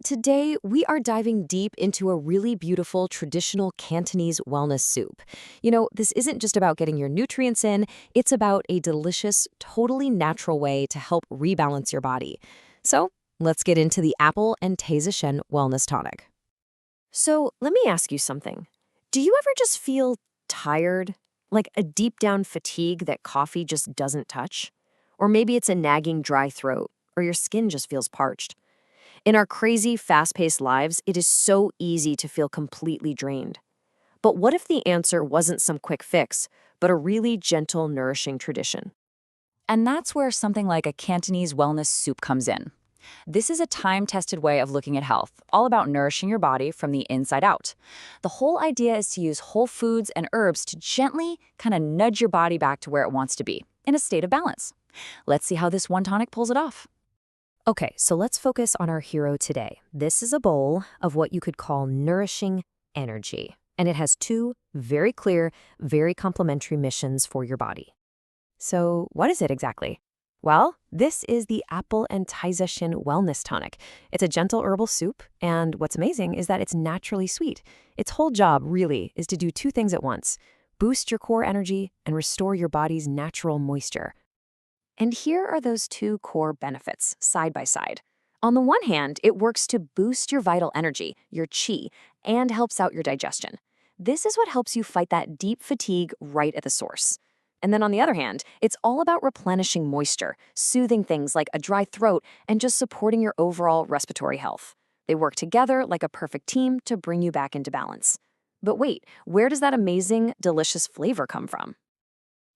Today, we are diving deep into a really beautiful traditional Cantonese wellness soup. This isn't just about getting your nutrients in, it's about a delicious, totally natural way to help rebalance your body. So, let's get into the Apple and Taizishen Wellness Tonic. So, let me ask you something. Do you ever just feel tired? Like a deep down fatigue that coffee just doesn't touch? Or maybe it's a nagging dry throat, or your skin just feels parched. In our crazy, fast-paced lives, it is so easy to feel completely drained. But what if the answer wasn't some quick fix, but a really gentle, nourishing tradition? And that's where something like a Cantonese wellness soup comes in. This is a time-tested way of looking at health, all about nourishing your body from the inside out. The whole idea is to use whole foods and herbs to gently kind of nudge your body back to where it wants to be, in a state of balance. Let's see how this one tonic pulls it off. Okay, so let's focus on our hero today. This is a bowl of what you could call nourishing energy, and it has two very clear, very complementary missions for your body. So what is it exactly? Well, this is the Apple and Taizishen Wellness Tonic. It's a gentle herbal soup, and what's amazing is that it's naturally sweet. Its whole job, really, is to do two things at once: boost your core energy and restore your body's natural moisture. And here are those two core benefits, side by side. On the one hand, it works to boost your vital energy, your qi, and helps out your digestion. This is what helps you fight that deep fatigue right at the source. And then on the other hand, it's all about replenishing moisture, soothing things like a dry throat, and just supporting your overall respiratory health. They work together like a perfect team to bring you back into balance. But wait, where does that amazing, delicious flavor come from?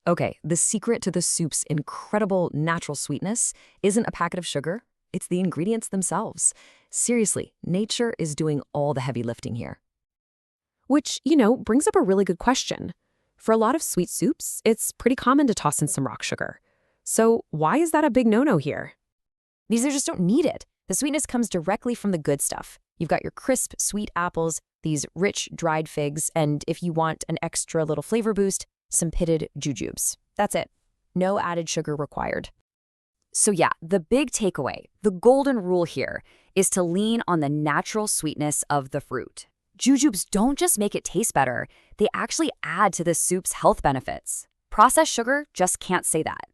Okay, the secret to the soup's incredible natural sweetness isn't a packet of sugar, it's the ingredients themselves. Seriously, nature is doing all the heavy lifting here. Which, brings up a really good question. For a lot of sweet soups, it's pretty common to toss in some rock sugar. So why is that a big no-no here? These just don't need it. The sweetness comes directly from the good stuff. You've got your crisp, sweet apples, these rich, dried figs, and if you want an extra little flavor boost, some pitted jujubes. That's it. No added sugar required. So yeah, the big takeaway, the golden rule here, is to lean on the natural sweetness of the fruit. Jujubes don't just make it taste better, they actually add to the soup's health benefits. Processed sugar just can't say that.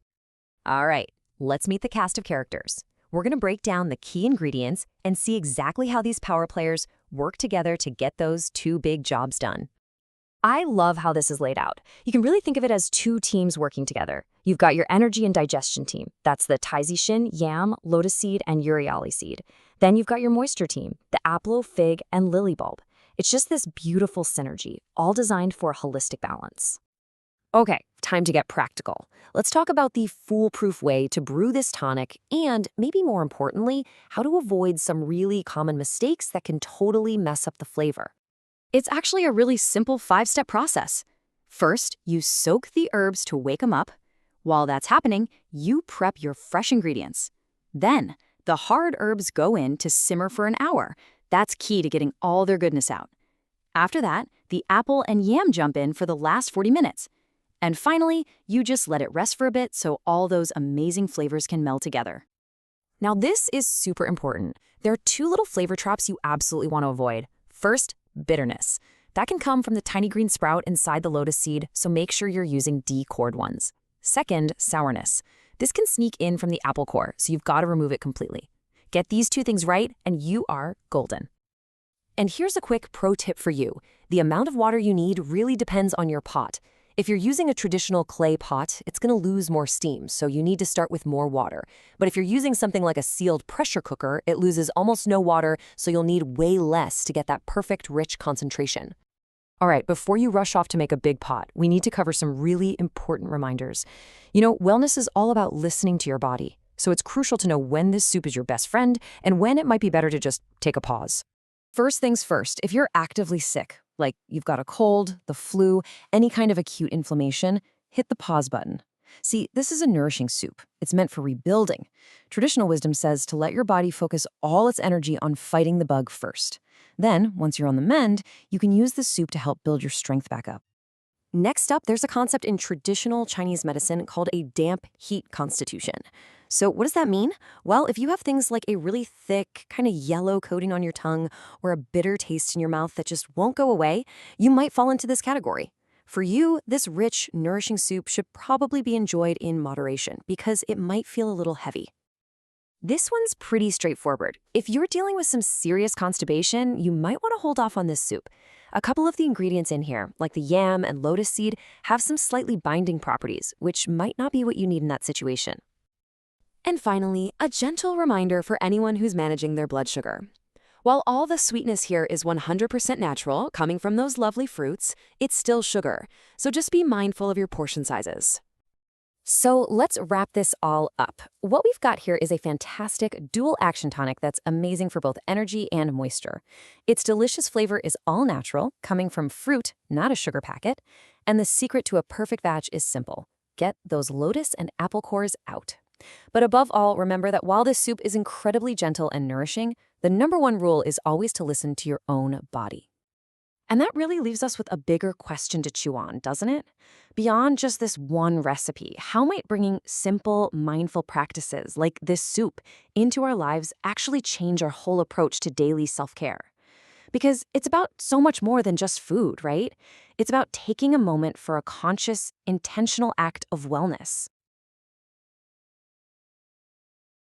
All right, let's meet the cast of characters. We're going to break down the key ingredients and see exactly how these power players work together to get those two big jobs done. I love how this is laid out. You can really think of it as two teams working together. You've got your energy and digestion team. That's the Taizishen, yam, lotus seed, and uriali seed. Then you've got your moisture team, the apple, fig, and lily bulb. It's just this beautiful synergy, all designed for a holistic balance. Okay, time to get practical. Let's talk about the foolproof way to brew this tonic and, maybe more importantly, how to avoid some really common mistakes that can totally mess up the flavor. It's actually a really simple 5-step process. First, you soak the herbs to wake them up. While that's happening, you prep your fresh ingredients. Then, the hard herbs go in to simmer for an hour. That's key to getting all their goodness out. After that, the apple and yam jump in for the last 40 minutes. And finally, you just let it rest for a bit so all those amazing flavors can meld together. Now, this is super important. There are two little flavor traps you absolutely want to avoid. First, bitterness. That can come from the tiny green sprout inside the lotus seed, so make sure you're using D-cored ones. Second, sourness. This can sneak in from the apple core, so you've got to remove it completely. Get these two things right, and you are golden. And here's a quick pro tip for you. The amount of water you need really depends on your pot. If you're using a traditional clay pot, it's going to lose more steam, so you need to start with more water. But if you're using something like a sealed pressure cooker, it loses almost no water, so you'll need way less to get that perfect, rich concentration. All right, before you rush off to make a big pot, we need to cover some really important reminders. Wellness is all about listening to your body, so it's crucial to know when this soup is your best friend and when it might be better to just take a pause. First things first, if you're actively sick, like you've got a cold, the flu, any kind of acute inflammation, hit the pause button. See, this is a nourishing soup. It's meant for rebuilding. Traditional wisdom says to let your body focus all its energy on fighting the bug first. Then, once you're on the mend, you can use the soup to help build your strength back up. Next up, there's a concept in traditional Chinese medicine called a damp heat constitution. So what does that mean? Well, if you have things like a really thick, kind of yellow coating on your tongue or a bitter taste in your mouth that just won't go away, you might fall into this category. For you, this rich, nourishing soup should probably be enjoyed in moderation because it might feel a little heavy. This one's pretty straightforward. If you're dealing with some serious constipation, you might want to hold off on this soup. A couple of the ingredients in here, like the yam and lotus seed, have some slightly binding properties, which might not be what you need in that situation. And finally, a gentle reminder for anyone who's managing their blood sugar. While all the sweetness here is 100% natural, coming from those lovely fruits, it's still sugar, so just be mindful of your portion sizes. So let's wrap this all up. What we've got here is a fantastic dual action tonic that's amazing for both energy and moisture. Its delicious flavor is all natural, coming from fruit, not a sugar packet, and the secret to a perfect batch is simple. Get those lotus and apple cores out. But above all, remember that while this soup is incredibly gentle and nourishing, the number one rule is always to listen to your own body. And that really leaves us with a bigger question to chew on, doesn't it? Beyond just this one recipe, how might bringing simple, mindful practices like this soup into our lives actually change our whole approach to daily self-care? Because it's about so much more than just food, right? It's about taking a moment for a conscious, intentional act of wellness.